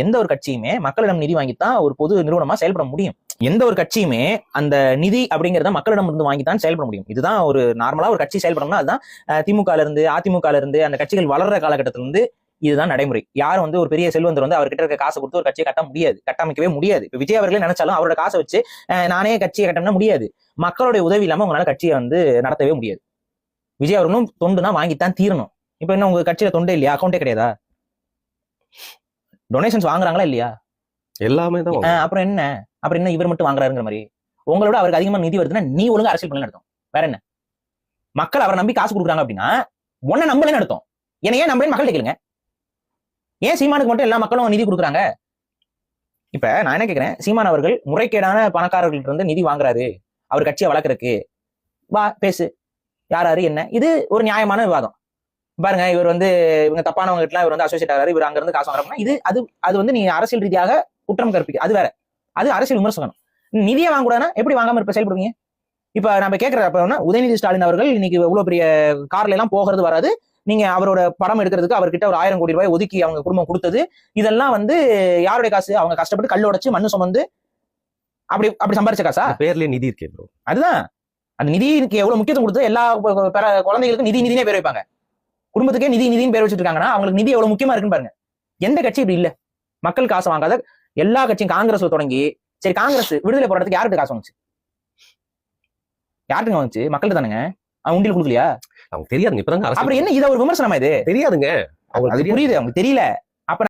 எந்த ஒரு கட்சியுமே மக்களிடம் நிதி வாங்கித்தான் ஒரு பொது நிறுவனமா செயல்பட முடியும். எந்த ஒரு கட்சியுமே அந்த நிதி அப்படிங்கறத மக்களிடம் இருந்து வாங்கித்தான் செயல்பட முடியும். இதுதான் ஒரு நார்மலா ஒரு கட்சி செயல்படணும்னா அதுதான் திமுக இருந்து அதிமுக இருந்து அந்த கட்சிகள் வளர்ற காலகட்டத்தில இருந்து இதுதான் நடைமுறை. யாரும் ஒரு பெரிய செல்வந்தர் அவர்கிட்ட இருக்க காசை கொடுத்து ஒரு கட்சியை கட்ட முடியாது, கட்டமைக்கவே முடியாது. இப்ப விஜய் அவர்களே நினைச்சாலும் அவரோட காசை வச்சு நானே கட்சியை கட்டணும்னா முடியாது. மக்களுடைய உதவி இல்லாம உங்களால கட்சியை நடத்தவே முடியாது. விஜய் அவர்களும் தொண்டுனா வாங்கித்தான் தீரணும். இப்ப என்ன உங்க கட்சியில தொண்டே இல்லையா? அக்கௌண்டே கிடையாதா? டொனேஷன்ஸ் வாங்குறாங்களா இல்லையா? எல்லாமே தான். அப்புறம் என்ன இவர் மட்டும் வாங்குறாருங்கிற மாதிரி? உங்களோட அவருக்கு அதிகமா நிதி வருதுன்னா நீ ஒழுங்கா அரசியல் பண்ணல நடத்தும். வேற என்ன? மக்கள் அவரை நம்பி காசு கொடுக்குறாங்க அப்படின்னா உன்னை நம்பலன்னு நடத்தும். என்ன ஏன் நம்பலன்னு மக்கள் கேளுங்க. ஏன் சீமானுக்கு மட்டும் எல்லா மக்களும் நிதி கொடுக்குறாங்க? இப்ப நான் என்ன கேட்கிறேன், சீமான் அவர்கள் முறைகேடான பணக்காரர்கள்ட்ட இருந்து நிதி வாங்குறாரு அவர் கட்சியை வளர்க்கறதுக்கு, வா பேசு, யாராரு என்ன, இது ஒரு நியாயமான விவாதம். பாருங்க, இவர் இவங்க தப்பானவங்க கிட்ட இவர் அசோசியேட் ஆகிறாரு, இவர் அங்க இருந்து காசு வாங்குறாங்கன்னா இது அது நீ அரசியல் ரீதியாக குற்றம் கற்பிக்க, அது வேற, அது அரசியல் விமர்சனம். நிதியை வாங்கக்கூடாதுன்னா எப்படி வாங்காம இப்ப செயல்படுவீங்க? இப்ப நம்ம கேட்கறப்ப உதயநிதி ஸ்டாலின் அவர்கள் இன்னைக்கு இவ்வளவு பெரிய கார்ல எல்லாம் போகிறது வராது, நீங்க அவரோட படம் எடுக்கிறதுக்கு அவர்கிட்ட ஒரு 1000 கோடி ரூபாய் ஒதுக்கி அவங்க குடும்பம் கொடுத்தது, இதெல்லாம் யாருடைய காசு? அவங்க கஷ்டப்பட்டு கல் உடைச்சு மண்ணு சுமந்து அப்படி சம்பாரிச்ச காசா? பேர்லயே நிதி இருக்கே ப்ரோ. அதுதான் அந்த நிதிக்கு எவ்வளவு முக்கியத்துவம் கொடுத்து எல்லா குழந்தைகளுக்கும் நிதினே பேர் வைப்பாங்க. குடும்பத்துக்கே நிதினு பேர் வச்சுட்டு இருக்காங்கன்னா அவங்களுக்கு நிதி எவ்வளவு முக்கியமா இருக்குன்னு பாருங்க. எந்த கட்சி இப்படி இல்ல? மக்கள் காசு வாங்காத எல்லா கட்சியும் காங்கிரஸ்ல தொடங்கி, சரி காங்கிரஸ் விடுதலை போராட்டத்துக்கு யார்கிட்ட காசு வந்துச்சு? யார்கிட்ட வந்துச்சு? மக்கள்கிட்ட தானுங்க. அவன் உண்டியல் கொடுக்கலையா? அவங்க தெரியாதுங்க. இப்பதான் அப்புறம் என்ன இதை ஒரு விமர்சனமா? இது தெரியாதுங்க. அது புரியுது, அவங்களுக்கு தெரியல.